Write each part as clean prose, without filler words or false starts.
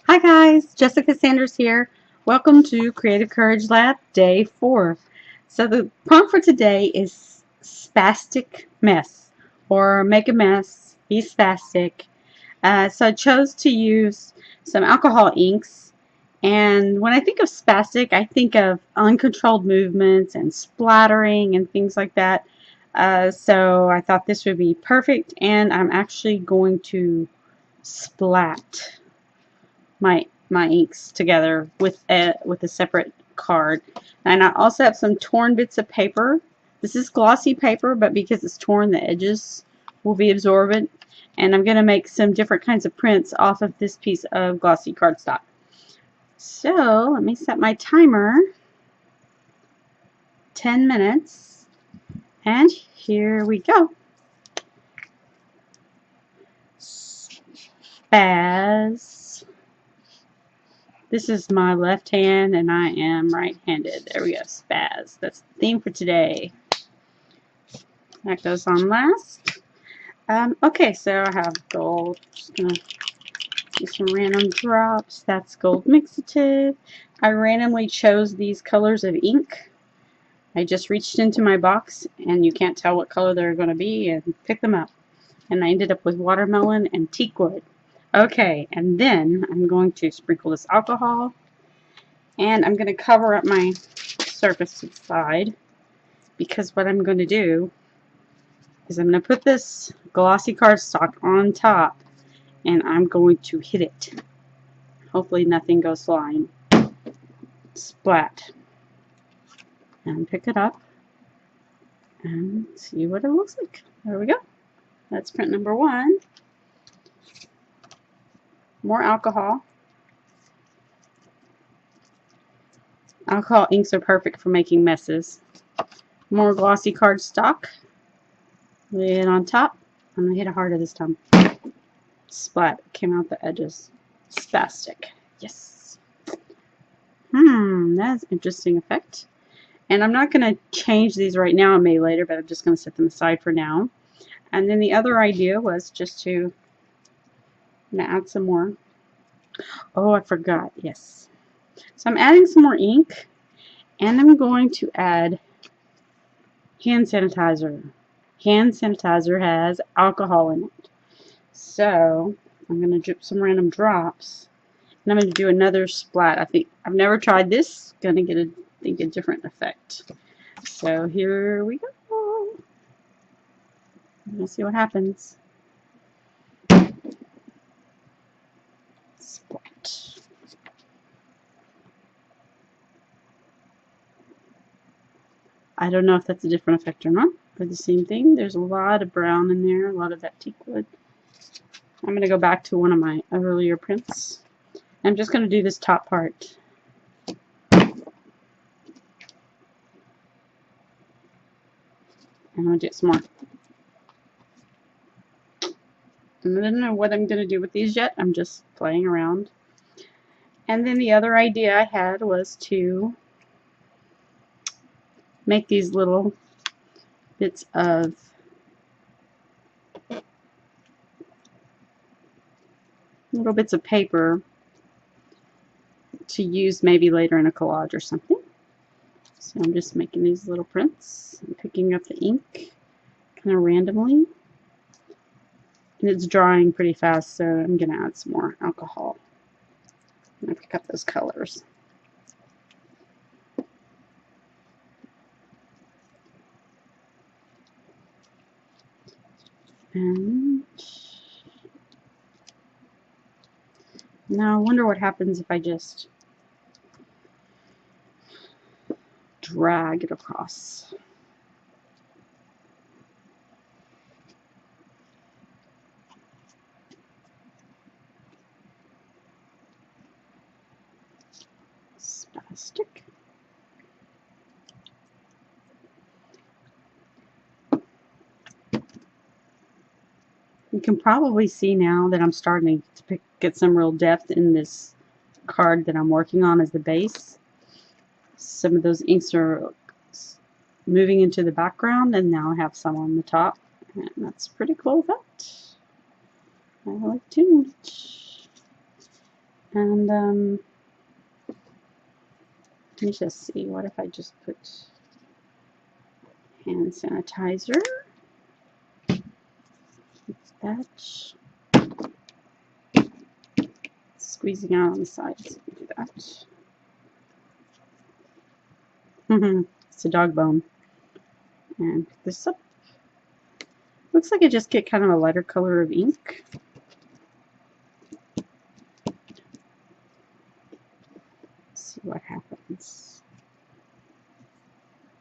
Hi guys, Jessica Sanders here. Welcome to Creative Courage Lab Day 4. So the prompt for today is spastic mess, or make a mess, be spastic. So I chose to use some alcohol inks, and when I think of spastic, I think of uncontrolled movements and splattering and things like that. So I thought this would be perfect, and I'm actually going to splat my inks together with a separate card. And I also have some torn bits of paper. This is glossy paper, but because it's torn, the edges will be absorbent. And I'm going to make some different kinds of prints off of this piece of glossy cardstock. So let me set my timer. 10 minutes. And here we go. Spaz. This is my left hand, and I am right-handed. There we go, spaz. That's the theme for today. That goes on last. Okay, so I have gold. Just gonna do some random drops. That's gold mixative. I randomly chose these colors of ink. I just reached into my box, and you can't tell what color they're going to be, and pick them up. And I ended up with watermelon and teakwood. Okay, and then I'm going to sprinkle this alcohol, and I'm going to cover up my surface to the side, because what I'm going to do is I'm going to put this glossy cardstock on top, and I'm going to hit it. Hopefully nothing goes flying. Splat. And pick it up and see what it looks like. There we go. That's print number 1. More alcohol. Alcohol inks are perfect for making messes. More glossy cardstock. Lay it on top. I'm going to hit it harder this time. Splat. Came out the edges. Spastic. Yes. That's an interesting effect. And I'm not going to change these right now. I may later, but I'm just going to set them aside for now. And then the other idea was just to add some more. Oh, I forgot. Yes. So I'm adding some more ink, and I'm going to add hand sanitizer. Hand sanitizer has alcohol in it. So I'm going to drip some random drops, and I'm going to do another splat. I think I've never tried this. Going to get a different effect. So here we go. Let's see what happens. Splat. I don't know if that's a different effect or not, but the same thing. There's a lot of brown in there, a lot of that teakwood. I'm going to go back to one of my earlier prints. I'm just going to do this top part. I'm going to do some more. I don't know what I'm going to do with these yet. I'm just playing around. And then the other idea I had was to make these little bits of paper to use maybe later in a collage or something. So I'm just making these little prints and picking up the ink kind of randomly. And it's drying pretty fast, so I'm going to add some more alcohol. I'm going to pick up those colors. And now I wonder what happens if I just drag it across. Spastic. You can probably see now that I'm starting to get some real depth in this card that I'm working on as the base. Some of those inks are moving into the background, and now I have some on the top, and that's pretty cool effect. I like too much. And let me just see, what if I just put hand sanitizer? That. Squeezing out on the sides. Do that. It's a dog bone. And pick this up. Looks like I just get kind of a lighter color of ink. Let's see what happens.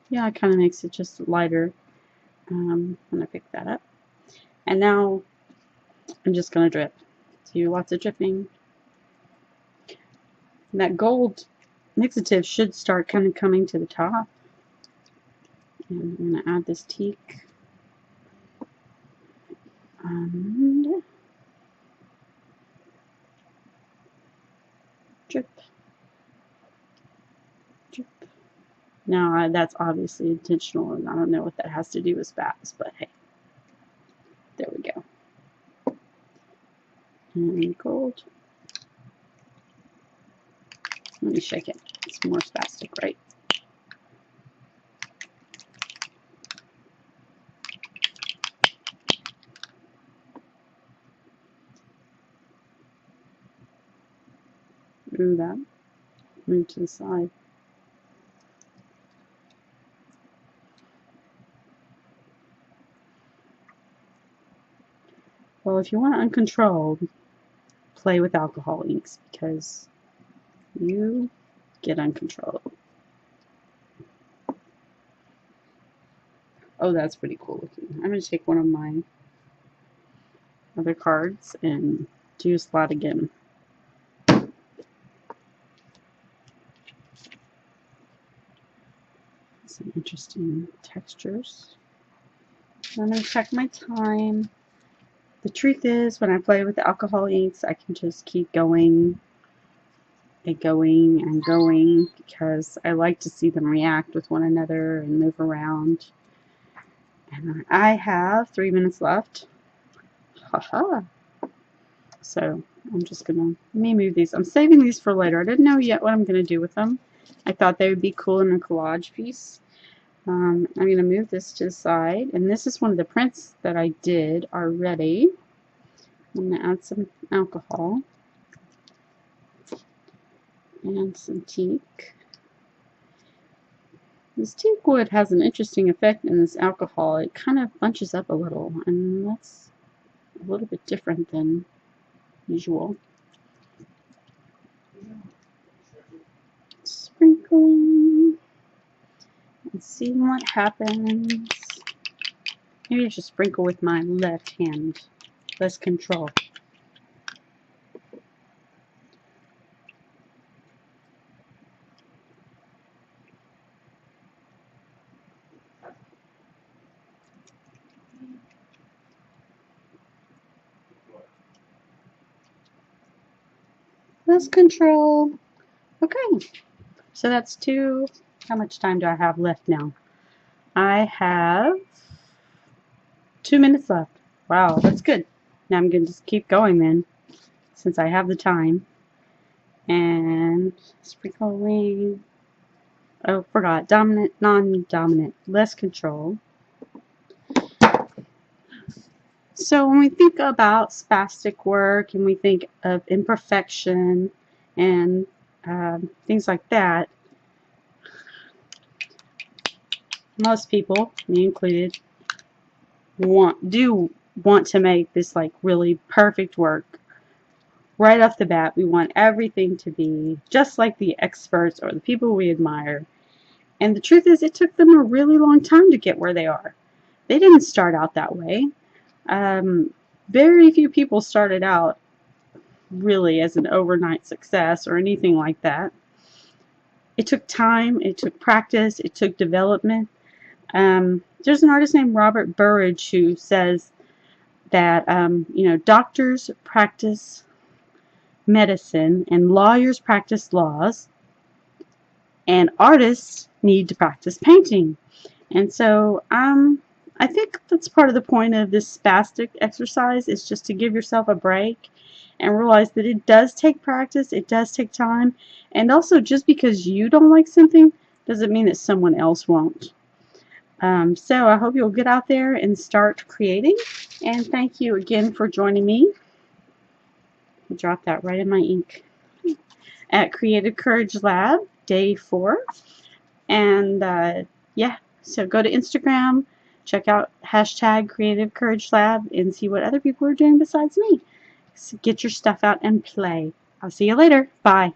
Yeah, it kind of makes it just lighter when I pick that up. And now I'm just going to drip. See, lots of dripping. And that gold mixative should start kind of coming to the top. And I'm going to add this teak. And drip. Drip. Now, that's obviously intentional, and I don't know what that has to do with Spaz, but hey. There we go. And gold. Let me shake it. It's more spastic, right? Move that. Move to the side. Well, if you want uncontrolled, play with alcohol inks because you get uncontrolled. Oh, that's pretty cool looking. I'm going to take one of my other cards and do a slot again. Some interesting textures. I'm going to check my time. The truth is, when I play with the alcohol inks, I can just keep going and going and going because I like to see them react with one another and move around. And I have 3 minutes left. Haha. So I'm just gonna let me move these. I'm saving these for later. I didn't know yet what I'm gonna do with them. I thought they would be cool in a collage piece. I'm gonna move this to the side, and this is one of the prints that I did already. I'm gonna add some alcohol and some teak. This teak wood has an interesting effect in this alcohol. It kind of bunches up a little, and that's a little bit different than usual. Sprinkling and see what happens. Maybe I should sprinkle with my left hand. Less control. Less control. Okay. So that's two. How much time do I have left now? I have 2 minutes left. Wow, that's good. Now I'm going to just keep going then, since I have the time. And sprinkling. Oh, forgot. Dominant, non-dominant. Less control. So when we think about spastic work and we think of imperfection and things like that, most people, me included, do want to make this like really perfect work. Right off the bat, we want everything to be just like the experts or the people we admire. And the truth is, it took them a really long time to get where they are. They didn't start out that way. Very few people started out really as an overnight success or anything like that. It took time, it took practice, it took development. There's an artist named Robert Burridge who says that doctors practice medicine and lawyers practice laws, and artists need to practice painting. And so I think that's part of the point of this spastic exercise, is just to give yourself a break and realize that it does take practice, it does take time, and also just because you don't like something doesn't mean that someone else won't. So I hope you'll get out there and start creating, and thank you again for joining me. I'll drop that right in my ink. At Creative Courage Lab, day 4. And yeah, so go to Instagram, check out hashtag Creative Courage Lab, and see what other people are doing besides me. So get your stuff out and play. I'll see you later. Bye.